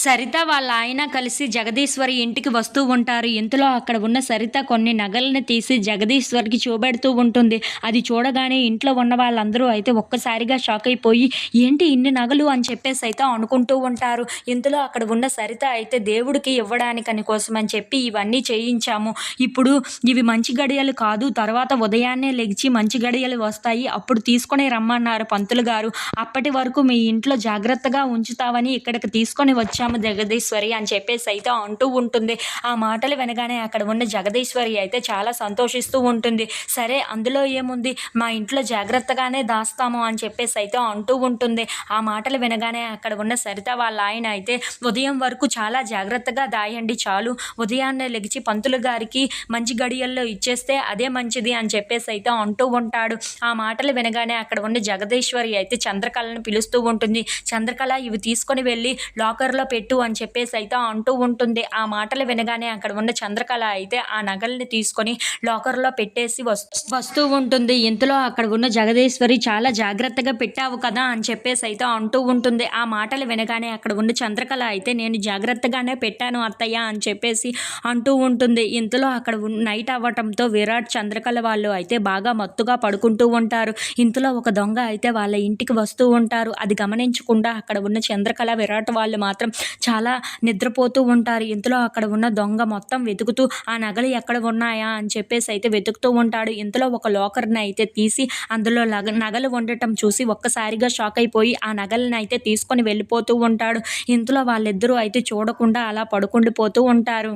సరిత వాళ్ళ ఆయన కలిసి జగదీశ్వరి ఇంటికి వస్తూ ఉంటారు. ఇంతలో అక్కడ ఉన్న సరిత కొన్ని నగల్ని తీసి జగదీశ్వరికి చూపెడుతూ ఉంటుంది. అది చూడగానే ఇంట్లో ఉన్న వాళ్ళందరూ అయితే ఒక్కసారిగా షాక్ అయిపోయి, ఏంటి ఇన్ని నగలు అని చెప్పేసి అయితే అనుకుంటూ ఉంటారు. ఇంతలో అక్కడ ఉన్న సరిత అయితే దేవుడికి ఇవ్వడానికని కోసమని చెప్పి ఇవన్నీ చేయించాము. ఇప్పుడు ఇవి మంచి గడియలు కాదు. తర్వాత ఉదయాన్నే లెగిచి మంచి గడియలు వస్తాయి. అప్పుడు తీసుకొని రమ్మన్నారు పంతులు గారు. అప్పటి వరకు మీ ఇంట్లో జాగ్రత్తగా ఉంచుతామని ఇక్కడికి తీసుకొని వచ్చాము జగదీశ్వరి అని చెప్పేసి అయితే అంటూ ఉంటుంది. ఆ మాటలు వినగానే అక్కడ ఉన్న జగదీశ్వరి అయితే చాలా సంతోషిస్తూ ఉంటుంది. సరే అందులో ఏముంది, మా ఇంట్లో జాగ్రత్తగానే దాస్తాము అని చెప్పేసి అయితే అంటూ ఉంటుంది. ఆ మాటలు వినగానే అక్కడ ఉన్న సరిత వాళ్ళ ఆయన అయితే ఉదయం వరకు చాలా జాగ్రత్తగా దాయండి చాలు, ఉదయాన్నే లెగిచి పంతులు గారికి మంచి గడియల్లో ఇచ్చేస్తే అదే మంచిది అని చెప్పేసి అయితే అంటూ ఉంటాడు. ఆ మాటలు వినగానే అక్కడ ఉన్న జగదీశ్వరి అయితే చంద్రకళను పిలుస్తూ ఉంటుంది. చంద్రకళ ఇవి తీసుకొని వెళ్ళి లాకర్లో పెట్టు అని చెప్పేసి అయితే అంటూ ఉంటుంది. ఆ మాటలు వినగానే అక్కడ ఉన్న చంద్రకళ అయితే ఆ నగల్ని తీసుకొని లాకర్లో పెట్టేసి వస్తూ ఉంటుంది. ఇంతలో అక్కడ ఉన్న జగదీశ్వరి చాలా జాగ్రత్తగా పెట్టావు కదా అని చెప్పేసి అయితే అంటూ ఉంటుంది. ఆ మాటలు వినగానే అక్కడ ఉన్న చంద్రకళ అయితే నేను జాగ్రత్తగానే పెట్టాను అత్తయ్య అని చెప్పేసి అంటూ ఉంటుంది. ఇంతలో అక్కడ నైట్ అవ్వటంతో విరాట్ చంద్రకళ వాళ్ళు అయితే బాగా మత్తుగా పడుకుంటూ ఉంటారు. ఇంతలో ఒక దొంగ అయితే వాళ్ళ ఇంటికి వస్తూ ఉంటారు. అది గమనించకుండా అక్కడ ఉన్న చంద్రకళ విరాట్ వాళ్ళు మాత్రం చాలా నిద్రపోతూ ఉంటారు. ఇంతలో అక్కడ ఉన్న దొంగ మొత్తం వెతుకుతూ ఆ నగలు ఎక్కడ ఉన్నాయా అని చెప్పేసి అయితే వెతుకుతూ ఉంటాడు. ఇంతలో ఒక లాకర్ని అయితే తీసి అందులో నగలు ఉండటం చూసి ఒక్కసారిగా షాక్ అయిపోయి ఆ నగలను అయితే తీసుకొని వెళ్ళిపోతూ ఉంటాడు. ఇంతలో వాళ్ళిద్దరూ అయితే చూడకుండా అలా పడుకుండిపోతూ ఉంటారు.